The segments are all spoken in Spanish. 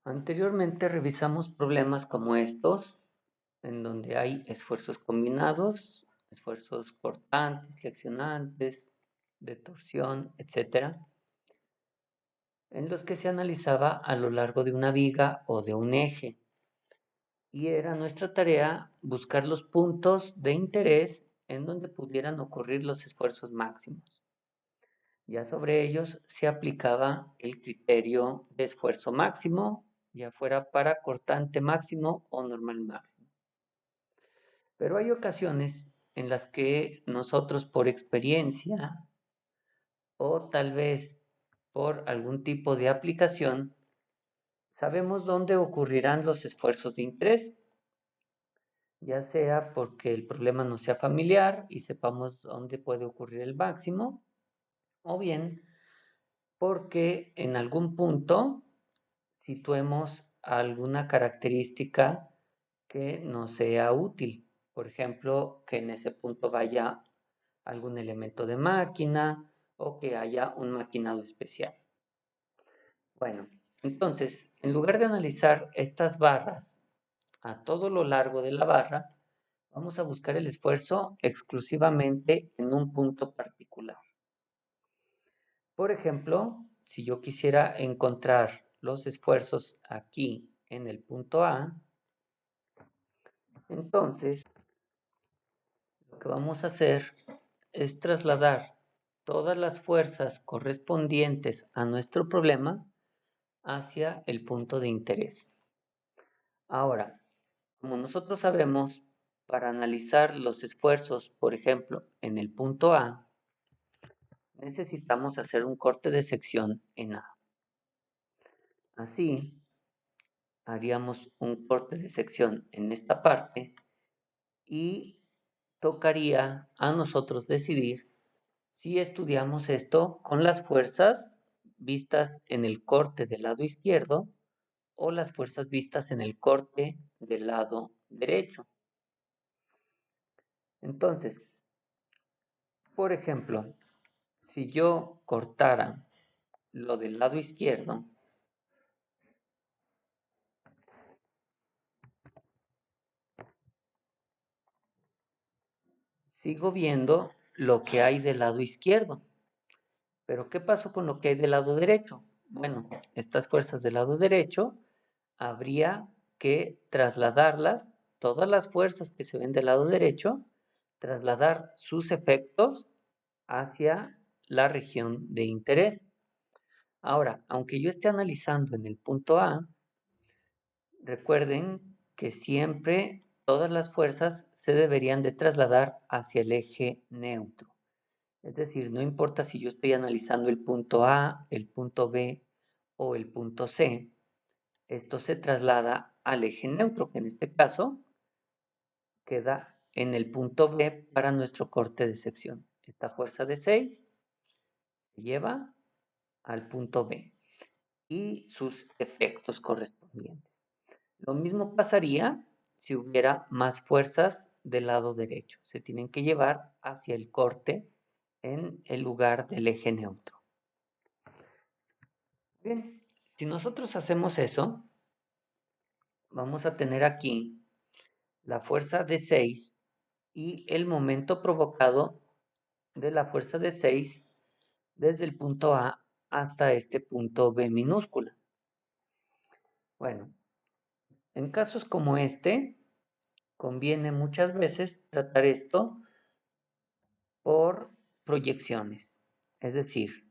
Anteriormente revisamos problemas como estos, en donde hay esfuerzos combinados, esfuerzos cortantes, flexionantes, de torsión, etcétera, en los que se analizaba a lo largo de una viga o de un eje. Y era nuestra tarea buscar los puntos de interés en donde pudieran ocurrir los esfuerzos máximos. Ya sobre ellos se aplicaba el criterio de esfuerzo máximo, ya fuera para cortante máximo o normal máximo. Pero hay ocasiones en las que nosotros por experiencia o tal vez por algún tipo de aplicación sabemos dónde ocurrirán los esfuerzos de interés, ya sea porque el problema no sea familiar y sepamos dónde puede ocurrir el máximo, o bien porque en algún punto situemos alguna característica que nos sea útil. Por ejemplo, que en ese punto vaya algún elemento de máquina o que haya un maquinado especial. Bueno, entonces, en lugar de analizar estas barras a todo lo largo de la barra, vamos a buscar el esfuerzo exclusivamente en un punto particular. Por ejemplo, si yo quisiera encontrar los esfuerzos aquí en el punto A, entonces lo que vamos a hacer es trasladar todas las fuerzas correspondientes a nuestro problema hacia el punto de interés. Ahora, como nosotros sabemos, para analizar los esfuerzos, por ejemplo, en el punto A, necesitamos hacer un corte de sección en A. Así, haríamos un corte de sección en esta parte y tocaría a nosotros decidir si estudiamos esto con las fuerzas vistas en el corte del lado izquierdo o las fuerzas vistas en el corte del lado derecho. Entonces, por ejemplo, si yo cortara lo del lado izquierdo, sigo viendo lo que hay del lado izquierdo. Pero ¿qué pasó con lo que hay del lado derecho? Bueno, estas fuerzas del lado derecho habría que trasladarlas, todas las fuerzas que se ven del lado derecho, trasladar sus efectos hacia la región de interés. Ahora, aunque yo esté analizando en el punto A, recuerden que siempre todas las fuerzas se deberían de trasladar hacia el eje neutro. Es decir, no importa si yo estoy analizando el punto A, el punto B o el punto C, esto se traslada al eje neutro, que en este caso queda en el punto B para nuestro corte de sección. Esta fuerza de 6 se lleva al punto B y sus efectos correspondientes. Lo mismo pasaría si hubiera más fuerzas del lado derecho. Se tienen que llevar hacia el corte en el lugar del eje neutro. Bien, si nosotros hacemos eso, vamos a tener aquí la fuerza de 6 y el momento provocado de la fuerza de 6 desde el punto A hasta este punto B minúscula. Bueno, en casos como este, conviene muchas veces tratar esto por proyecciones. Es decir,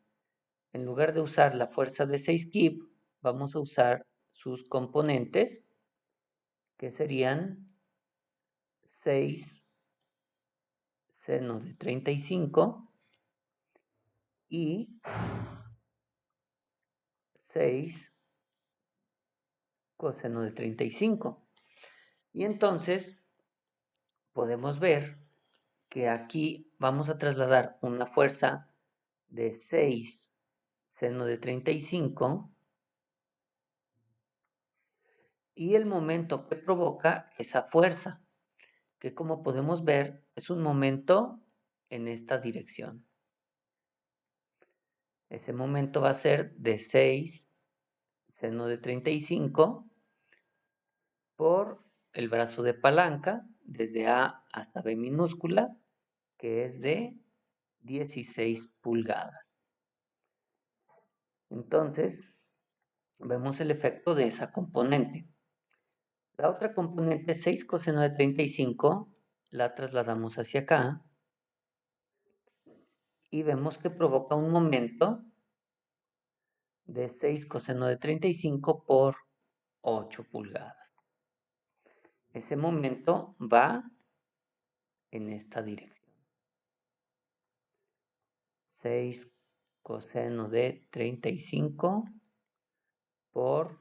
en lugar de usar la fuerza de 6 kib, vamos a usar sus componentes, que serían 6 seno de 35 y 6 coseno de 35. Y entonces podemos ver que aquí vamos a trasladar una fuerza de 6 seno de 35 y el momento que provoca esa fuerza, que como podemos ver es un momento en esta dirección. Ese momento va a ser de 6 seno de 35 por el brazo de palanca desde A hasta B minúscula, que es de 16 pulgadas. Entonces, vemos el efecto de esa componente. La otra componente, 6 coseno de 35, la trasladamos hacia acá y vemos que provoca un momento de 6 coseno de 35 por 8 pulgadas. Ese momento va en esta dirección. 6 coseno de 35 por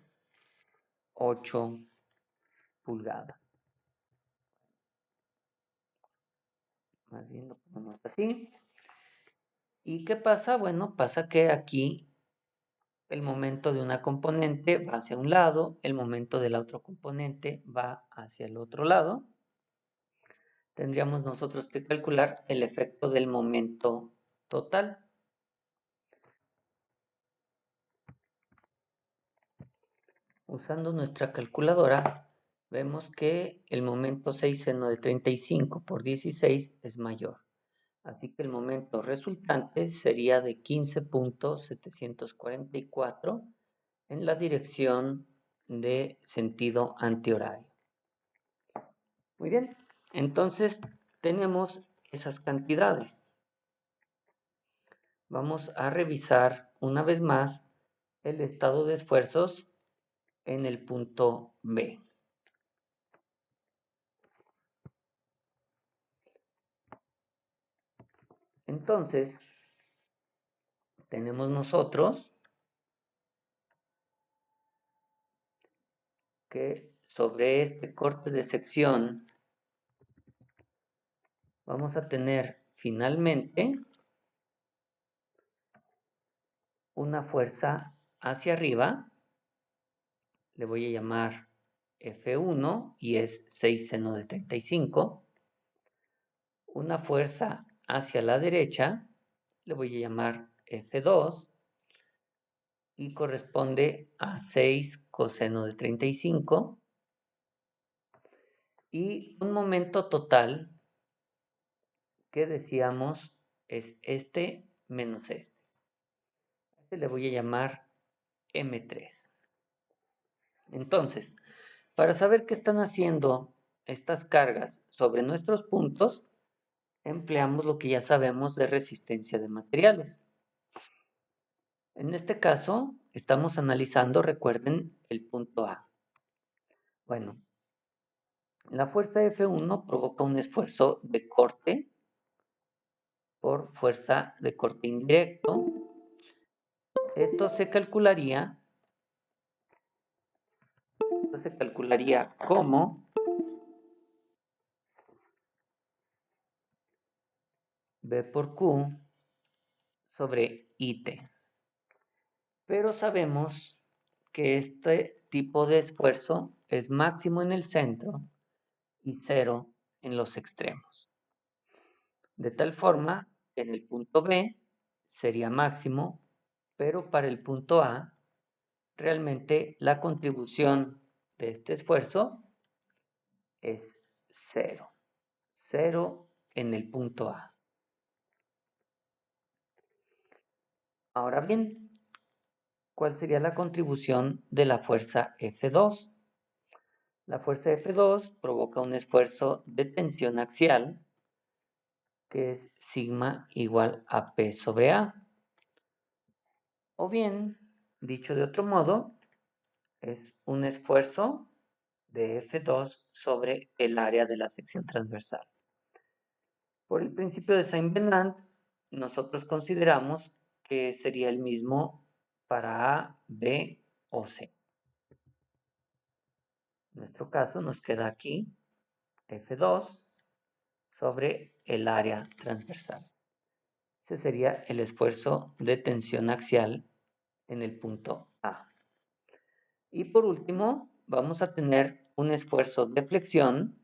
8 pulgadas. Más bien lo ponemos así. ¿Y qué pasa? Bueno, pasa que aquí el momento de una componente va hacia un lado, el momento de la otra componente va hacia el otro lado. Tendríamos nosotros que calcular el efecto del momento total. Usando nuestra calculadora, vemos que el momento 6 seno de 35 por 16 es mayor. Así que el momento resultante sería de 15.744 en la dirección de sentido antihorario. Muy bien, entonces tenemos esas cantidades. Vamos a revisar una vez más el estado de esfuerzos en el punto B. Entonces, tenemos nosotros que sobre este corte de sección vamos a tener finalmente una fuerza hacia arriba, le voy a llamar F1 y es 6 seno de 35. Una fuerza hacia la derecha, le voy a llamar F2 y corresponde a 6 coseno de 35. Y un momento total que decíamos es este menos este. A este le voy a llamar M3. Entonces, para saber qué están haciendo estas cargas sobre nuestros puntos, empleamos lo que ya sabemos de resistencia de materiales. En este caso, estamos analizando, recuerden, el punto A. Bueno, la fuerza F1 provoca un esfuerzo de corte por fuerza de corte indirecto. Esto se calcularía como B por Q sobre IT. Pero sabemos que este tipo de esfuerzo es máximo en el centro y cero en los extremos. De tal forma que en el punto B sería máximo, pero para el punto A, realmente la contribución de este esfuerzo es cero. Cero en el punto A. Ahora bien, ¿cuál sería la contribución de la fuerza F2? La fuerza F2 provoca un esfuerzo de tensión axial que es sigma igual a P sobre A. O bien, dicho de otro modo, es un esfuerzo de F2 sobre el área de la sección transversal. Por el principio de Saint-Venant, nosotros consideramos que sería el mismo para A, B o C. En nuestro caso nos queda aquí F2 sobre el área transversal. Ese sería el esfuerzo de tensión axial en el punto A. Y por último, vamos a tener un esfuerzo de flexión.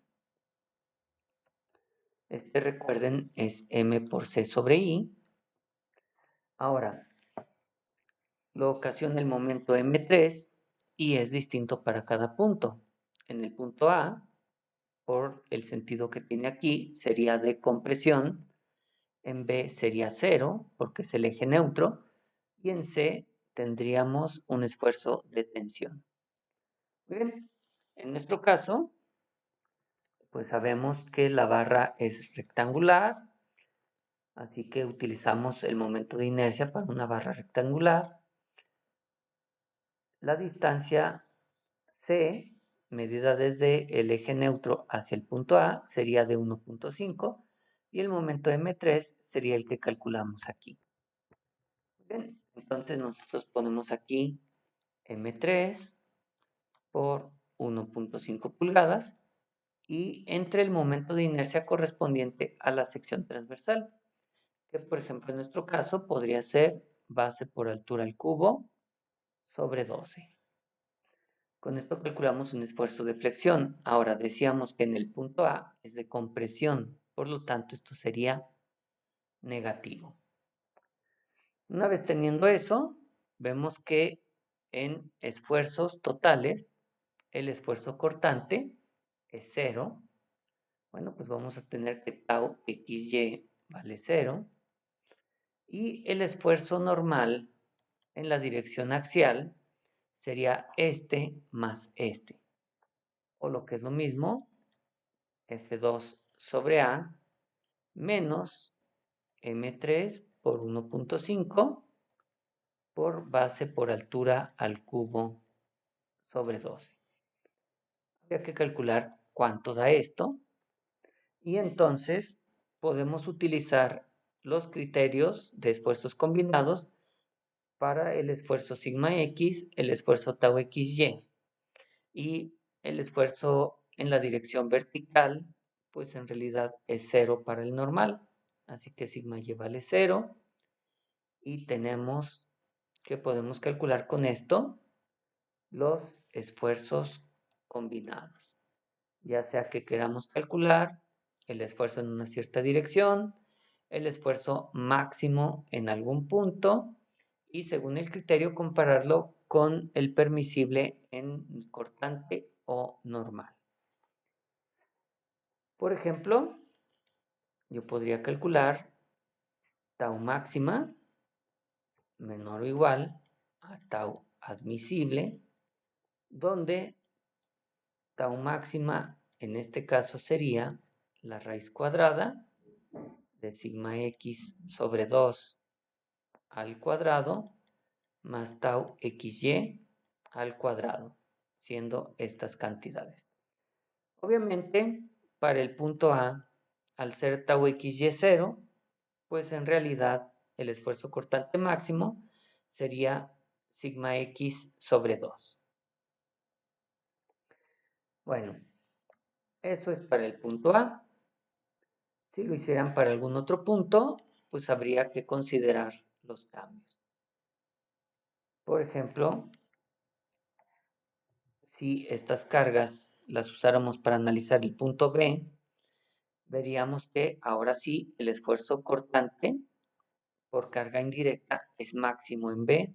Este, recuerden, es M por C sobre I. Ahora, lo ocasiona el momento M3 y es distinto para cada punto. En el punto A, por el sentido que tiene aquí, sería de compresión. En B sería 0, porque es el eje neutro. Y en C tendríamos un esfuerzo de tensión. Muy bien, en nuestro caso, pues sabemos que la barra es rectangular, así que utilizamos el momento de inercia para una barra rectangular. La distancia C, medida desde el eje neutro hacia el punto A, sería de 1.5 y el momento m3 sería el que calculamos aquí. Bien, entonces nosotros ponemos aquí m3 por 1.5 pulgadas y entre el momento de inercia correspondiente a la sección transversal, que por ejemplo en nuestro caso podría ser base por altura al cubo sobre 12. Con esto calculamos un esfuerzo de flexión. Ahora decíamos que en el punto A es de compresión, por lo tanto esto sería negativo. Una vez teniendo eso, vemos que en esfuerzos totales el esfuerzo cortante es 0. Bueno, pues vamos a tener que tau xy vale 0. Y el esfuerzo normal en la dirección axial sería este más este. O lo que es lo mismo, F2 sobre A menos M3 por 1.5 por base por altura al cubo sobre 12. Habría que calcular cuánto da esto. Y entonces podemos utilizar los criterios de esfuerzos combinados para el esfuerzo sigma x, el esfuerzo tau xy y el esfuerzo en la dirección vertical, pues en realidad es 0 para el normal. Así que sigma y vale 0 y tenemos que podemos calcular con esto los esfuerzos combinados, ya sea que queramos calcular el esfuerzo en una cierta dirección, el esfuerzo máximo en algún punto y según el criterio compararlo con el permisible en cortante o normal. Por ejemplo, yo podría calcular tau máxima menor o igual a tau admisible, donde tau máxima en este caso sería la raíz cuadrada de sigma x sobre 2 al cuadrado más tau xy al cuadrado, siendo estas cantidades. Obviamente, para el punto A, al ser tau xy 0, pues en realidad el esfuerzo cortante máximo sería sigma x sobre 2. Bueno, eso es para el punto A. Si lo hicieran para algún otro punto, pues habría que considerar los cambios. Por ejemplo, si estas cargas las usáramos para analizar el punto B, veríamos que ahora sí el esfuerzo cortante por carga indirecta es máximo en B.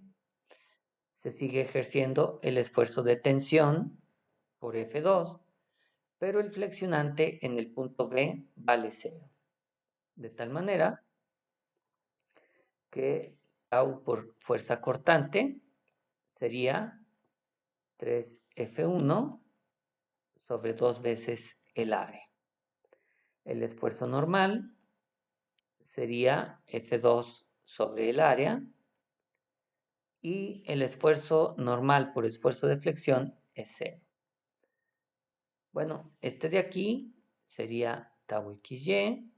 Se sigue ejerciendo el esfuerzo de tensión por F2, pero el flexionante en el punto B vale 0. De tal manera que tau por fuerza cortante sería 3F1 sobre 2 veces el área. El esfuerzo normal sería F2 sobre el área y el esfuerzo normal por esfuerzo de flexión es 0. Bueno, este de aquí sería tau xy,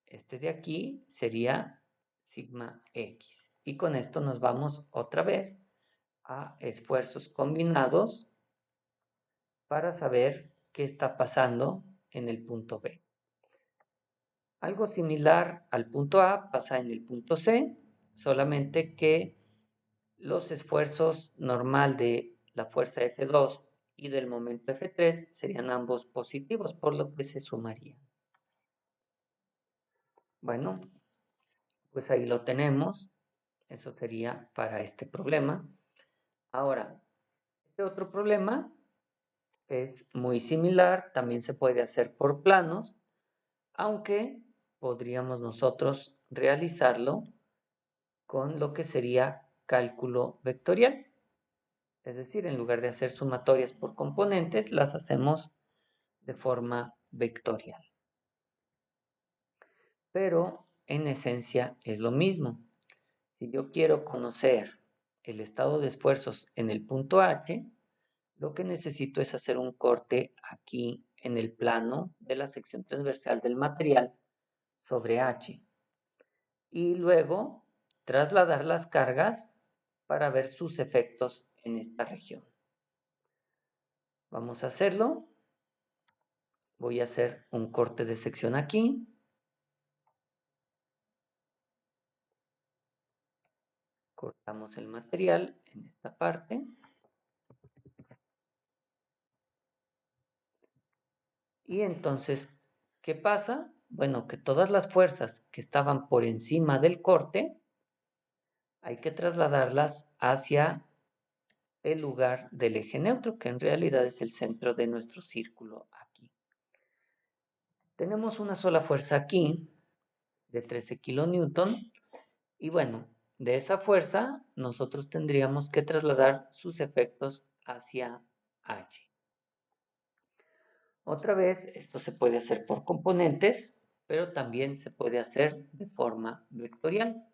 este de aquí sería sigma x. Y con esto nos vamos otra vez a esfuerzos combinados para saber qué está pasando en el punto B. Algo similar al punto A pasa en el punto C, solamente que los esfuerzos normal de la fuerza F2 y del momento F3 serían ambos positivos, por lo que se sumarían. Bueno, pues ahí lo tenemos. Eso sería para este problema. Ahora, Este otro problema es muy similar, también se puede hacer por planos, aunque podríamos nosotros realizarlo con lo que sería cálculo vectorial. Es decir, en lugar de hacer sumatorias por componentes, las hacemos de forma vectorial. Pero en esencia es lo mismo. Si yo quiero conocer el estado de esfuerzos en el punto H, lo que necesito es hacer un corte aquí en el plano de la sección transversal del material sobre H. Y luego trasladar las cargas para ver sus efectos en esta región. Vamos a hacerlo. Voy a hacer un corte de sección aquí. Cortamos el material en esta parte. Y entonces, ¿qué pasa? Bueno, que todas las fuerzas que estaban por encima del corte, hay que trasladarlas hacia el lugar del eje neutro, que en realidad es el centro de nuestro círculo aquí. Tenemos una sola fuerza aquí, de 13 kilonewton, y bueno, de esa fuerza nosotros tendríamos que trasladar sus efectos hacia H. Otra vez, esto se puede hacer por componentes, pero también se puede hacer de forma vectorial.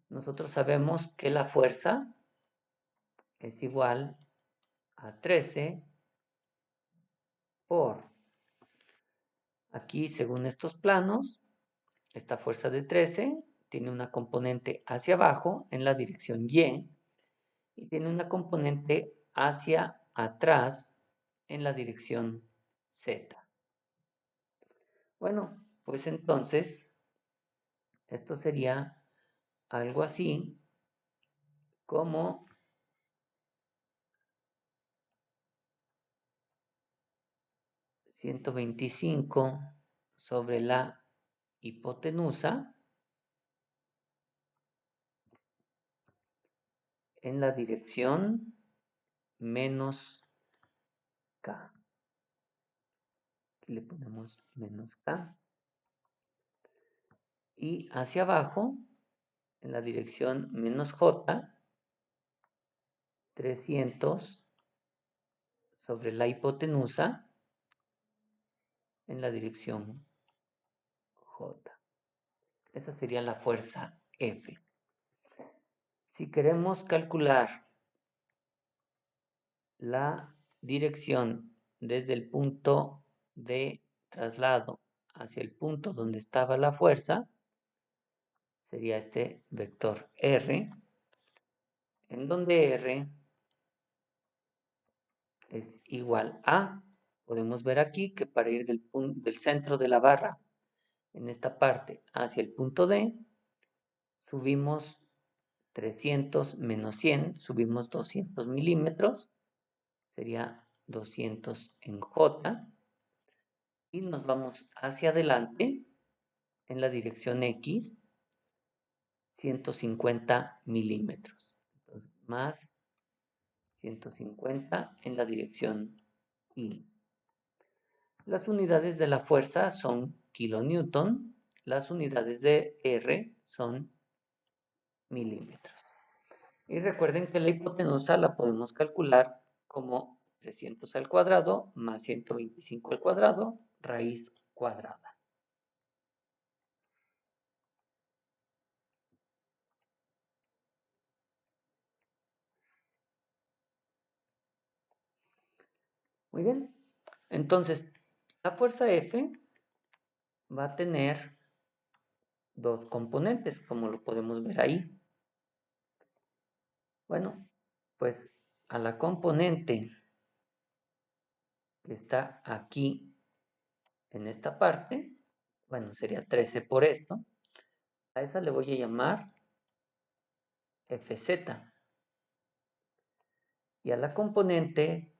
Nosotros sabemos que la fuerza es igual a 13 por, aquí según estos planos, esta fuerza de 13 tiene una componente hacia abajo en la dirección Y y tiene una componente hacia atrás en la dirección Z. Bueno, pues entonces esto sería algo así como 125 sobre la hipotenusa en la dirección menos K. Aquí le ponemos menos K. Y hacia abajo, en la dirección menos J, 300 sobre la hipotenusa en la dirección J. Esa sería la fuerza F. Si queremos calcular la dirección desde el punto de traslado hacia el punto donde estaba la fuerza, sería este vector R, en donde R es igual a, podemos ver aquí que para ir del centro de la barra en esta parte hacia el punto D, subimos 300 menos 100, subimos 200 milímetros, sería 200 en J, y nos vamos hacia adelante en la dirección X, 150 milímetros. Entonces, más 150 en la dirección Y. Las unidades de la fuerza son kilonewton, las unidades de R son milímetros. Y recuerden que la hipotenusa la podemos calcular como 300 al cuadrado más 125 al cuadrado, raíz cuadrada. Muy bien. Entonces, la fuerza F va a tener dos componentes, como lo podemos ver ahí. Bueno, pues a la componente que está aquí en esta parte, bueno, sería 13 por esto, a esa le voy a llamar Fz. Y a la componente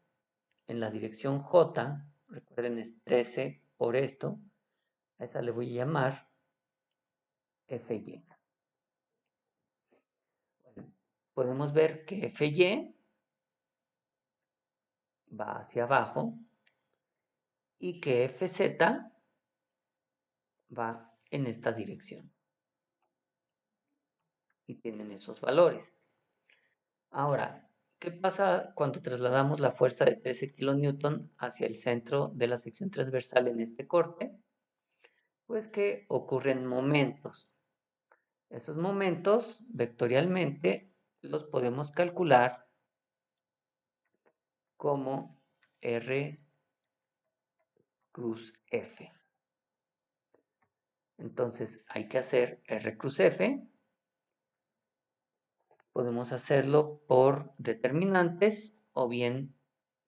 en la dirección J, recuerden es 13 por esto, a esa le voy a llamar Fy. Bueno, podemos ver que Fy va hacia abajo y que Fz va en esta dirección. Y tienen esos valores. Ahora, ¿qué pasa cuando trasladamos la fuerza de 13 kN hacia el centro de la sección transversal en este corte? Pues que ocurren momentos. Esos momentos, vectorialmente, los podemos calcular como R cruz F. Entonces hay que hacer R cruz F. Podemos hacerlo por determinantes o bien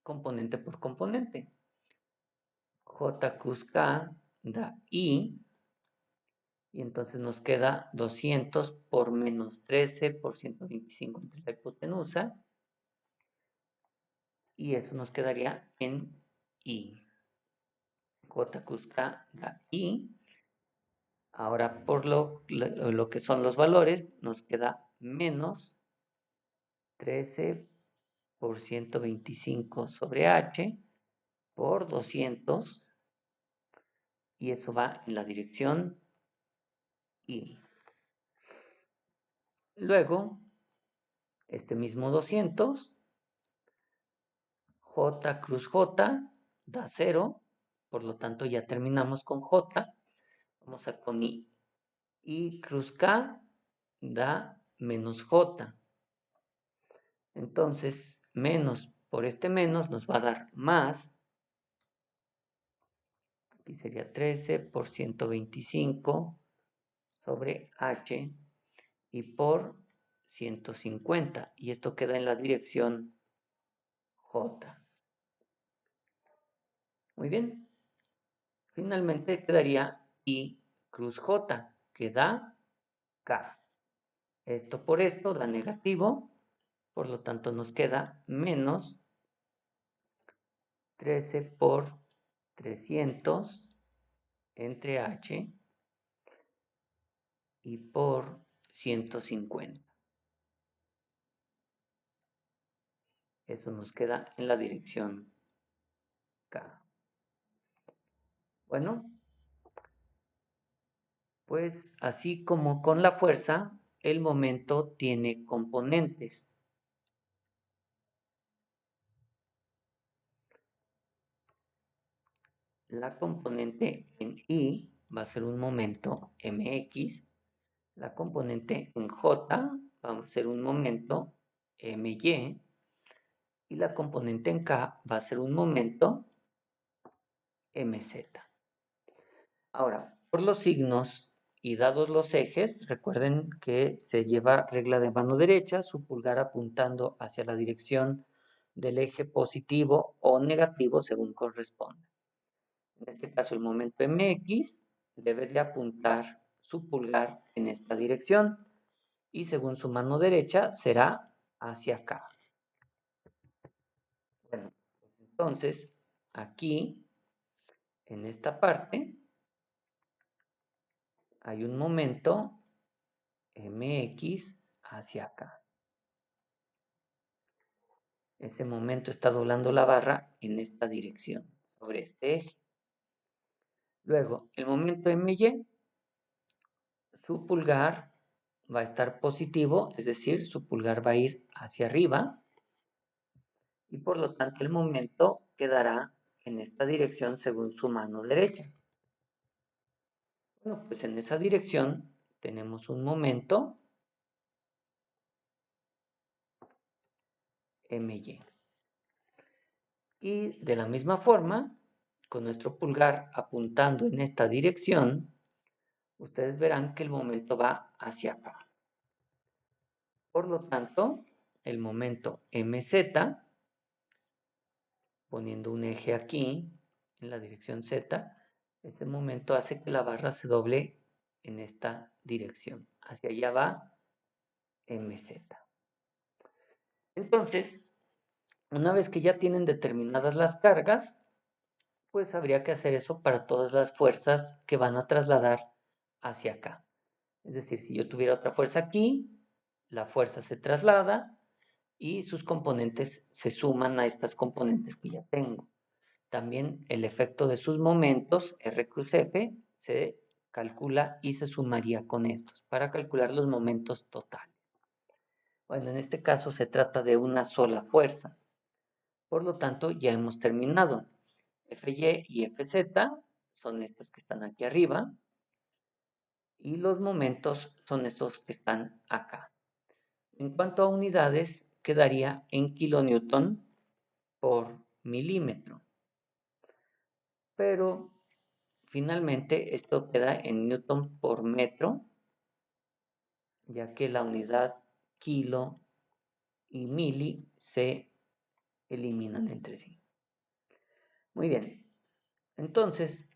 componente por componente. J cruz K da I. Y entonces nos queda 200 por menos 13 por 125 entre la hipotenusa. Y eso nos quedaría en I. J cruz K da I. Ahora por lo que son los valores, nos queda menos 13 por 125 sobre H por 200. Y eso va en la dirección I. Luego, este mismo 200, J cruz J da 0, por lo tanto ya terminamos con J. Vamos a con I. I cruz K da menos J. Entonces, menos por este menos nos va a dar más. Aquí sería 13 por 125 sobre H y por 150. Y esto queda en la dirección J. Muy bien. Finalmente quedaría I cruz J, que da K. Esto por esto da negativo, por lo tanto nos queda menos 13 por 300 entre H y por 150. Eso nos queda en la dirección K. Bueno, pues así como con la fuerza, el momento tiene componentes. La componente en I va a ser un momento mx. La componente en J va a ser un momento my. Y la componente en K va a ser un momento mz. Ahora, por los signos y dados los ejes, recuerden que se lleva regla de mano derecha, su pulgar apuntando hacia la dirección del eje positivo o negativo según corresponda. En este caso, el momento mx debe de apuntar su pulgar en esta dirección y según su mano derecha será hacia acá. Bueno, pues entonces aquí, en esta parte, hay un momento mx hacia acá. Ese momento está doblando la barra en esta dirección, sobre este eje. Luego, el momento my, su pulgar va a estar positivo, es decir, su pulgar va a ir hacia arriba. Y por lo tanto el momento quedará en esta dirección según su mano derecha. Bueno, pues en esa dirección tenemos un momento my. Y de la misma forma, con nuestro pulgar apuntando en esta dirección, ustedes verán que el momento va hacia acá. Por lo tanto, el momento mz, poniendo un eje aquí, en la dirección z, ese momento hace que la barra se doble en esta dirección. Hacia allá va mz. Entonces, una vez que ya tienen determinadas las cargas, pues habría que hacer eso para todas las fuerzas que van a trasladar hacia acá. Es decir, si yo tuviera otra fuerza aquí, la fuerza se traslada y sus componentes se suman a estas componentes que ya tengo. También el efecto de sus momentos, R cruz F, se calcula y se sumaría con estos para calcular los momentos totales. Bueno, en este caso se trata de una sola fuerza. Por lo tanto, ya hemos terminado. Fy y Fz son estas que están aquí arriba y los momentos son estos que están acá. En cuanto a unidades, quedaría en kilonewton por milímetro. Pero finalmente esto queda en newton por metro, ya que la unidad kilo y mili se eliminan entre sí. Muy bien, entonces,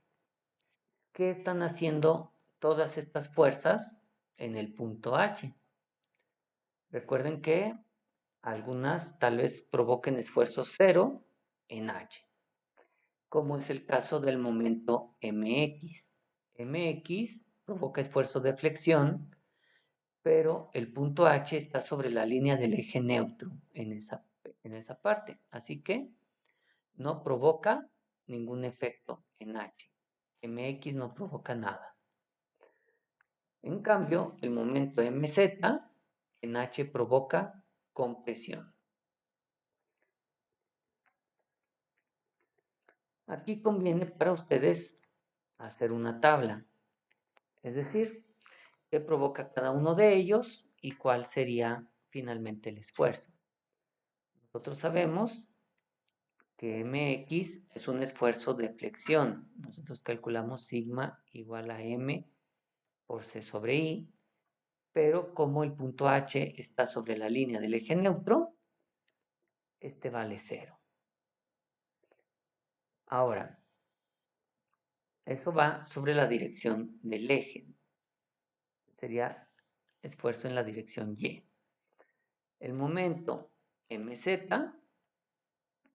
¿qué están haciendo todas estas fuerzas en el punto H? Recuerden que algunas tal vez provoquen esfuerzos cero en H, como es el caso del momento MX. MX provoca esfuerzo de flexión, pero el punto H está sobre la línea del eje neutro en esa parte. Así que no provoca ningún efecto en H. MX no provoca nada. En cambio, el momento MZ en H provoca compresión. Aquí conviene para ustedes hacer una tabla, es decir, qué provoca cada uno de ellos y cuál sería finalmente el esfuerzo. Nosotros sabemos que Mx es un esfuerzo de flexión. Nosotros calculamos sigma igual a M por C sobre I, pero como el punto H está sobre la línea del eje neutro, este vale 0. Ahora, eso va sobre la dirección del eje. Sería esfuerzo en la dirección Y. El momento mz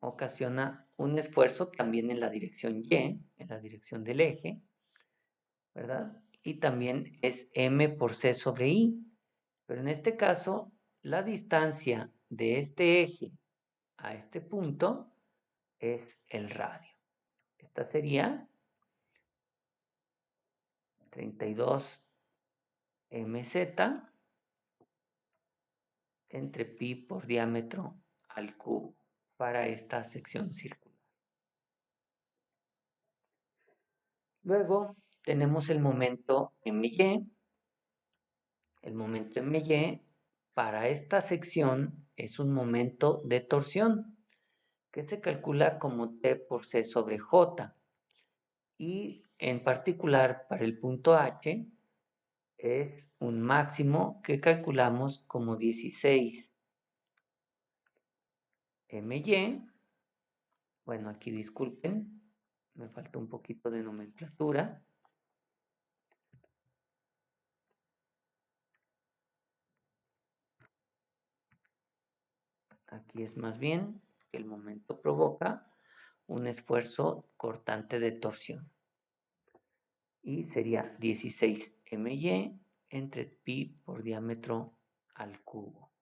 ocasiona un esfuerzo también en la dirección Y, en la dirección del eje, ¿verdad? Y también es m por c sobre i. Pero en este caso, la distancia de este eje a este punto es el radio. Esta sería 32 mz entre pi por diámetro al cubo para esta sección circular. Luego tenemos el momento my. El momento my para esta sección es un momento de torsión que se calcula como T por C sobre J. Y en particular para el punto H es un máximo que calculamos como 16 my. Bueno, aquí disculpen, me falta un poquito de nomenclatura. Aquí es más bien que el momento provoca un esfuerzo cortante de torsión. Y sería 16 my entre pi por diámetro al cubo.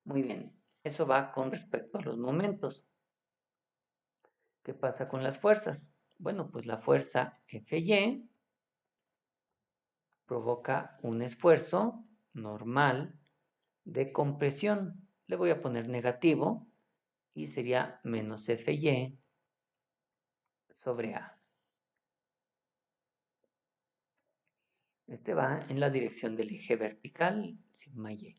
Muy bien, eso va con respecto a los momentos. ¿Qué pasa con las fuerzas? Bueno, pues la fuerza Fy provoca un esfuerzo normal de compresión. Le voy a poner negativo y sería menos Fy sobre A. Este va en la dirección del eje vertical, sigma y.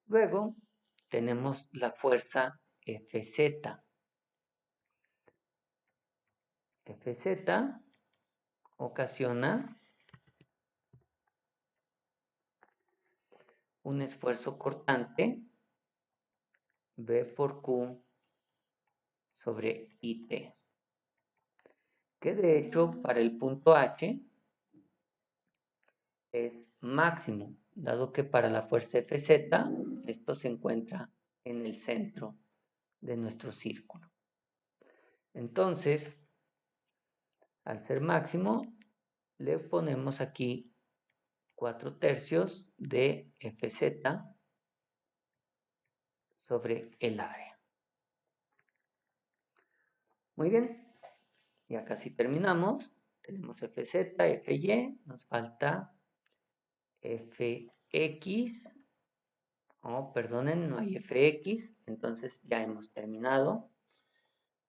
Luego tenemos la fuerza Fz. Fz ocasiona un esfuerzo cortante V por Q sobre IT, que de hecho para el punto H es máximo, dado que para la fuerza Fz esto se encuentra en el centro de nuestro círculo. Entonces, al ser máximo, le ponemos aquí 4/3 de Fz sobre el área. Muy bien, ya casi terminamos. Tenemos Fz, Fy, nos falta Fx. Oh, perdonen, no hay Fx, entonces ya hemos terminado.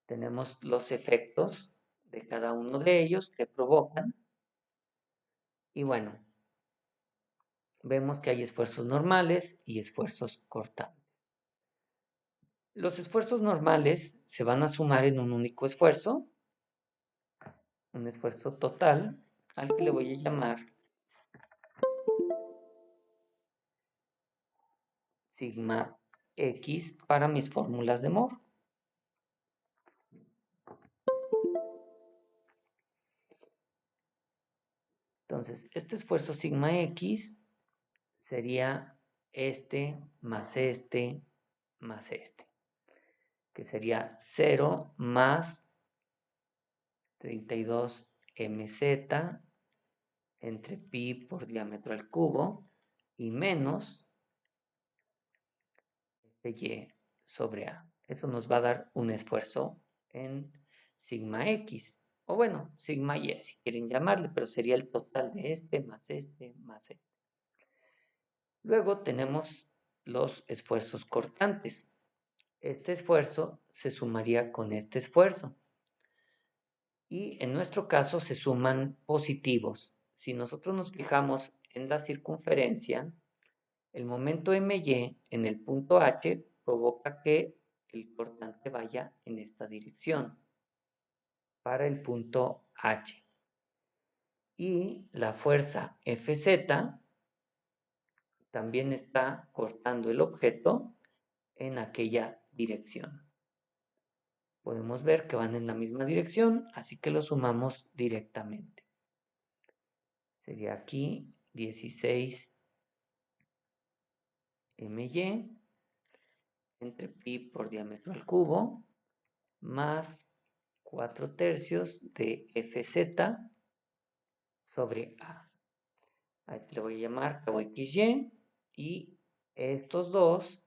Tenemos los efectos de cada uno de ellos que provocan. Y bueno, vemos que hay esfuerzos normales y esfuerzos cortantes. Los esfuerzos normales se van a sumar en un único esfuerzo, un esfuerzo total, al que le voy a llamar sigma X para mis fórmulas de Moore. Entonces, este esfuerzo sigma X sería este más este más este, que sería 0 más 32 mz entre pi por diámetro al cubo y menos y sobre a. Eso nos va a dar un esfuerzo en sigma x, o bueno, sigma y, si quieren llamarle, pero sería el total de este más este más este. Luego tenemos los esfuerzos cortantes. Este esfuerzo se sumaría con este esfuerzo. Y en nuestro caso se suman positivos. Si nosotros nos fijamos en la circunferencia, el momento my en el punto H provoca que el cortante vaya en esta dirección para el punto H. Y la fuerza Fz también está cortando el objeto en aquella dirección. Podemos ver que van en la misma dirección, así que lo sumamos directamente. Sería aquí 16 my entre pi por diámetro al cubo más 4/3 de Fz sobre A. A este le voy a llamar tau xy y estos dos,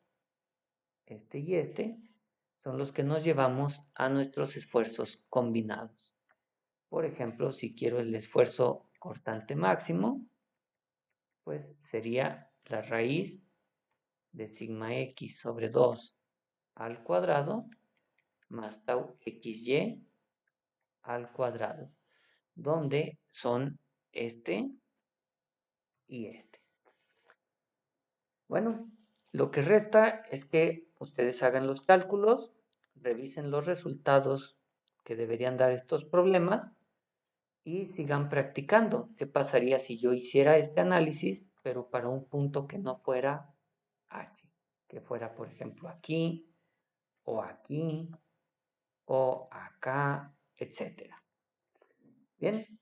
este y este, son los que nos llevamos a nuestros esfuerzos combinados. Por ejemplo, si quiero el esfuerzo cortante máximo, pues sería la raíz de sigma x sobre 2 al cuadrado más tau xy al cuadrado, donde son este y este. Bueno, lo que resta es que ustedes hagan los cálculos, revisen los resultados que deberían dar estos problemas y sigan practicando. ¿Qué pasaría si yo hiciera este análisis, pero para un punto que no fuera H? Que fuera, por ejemplo, aquí, o aquí, o acá, etc. Bien,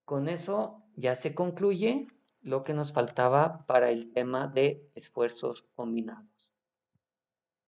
con eso ya se concluye lo que nos faltaba para el tema de esfuerzos combinados.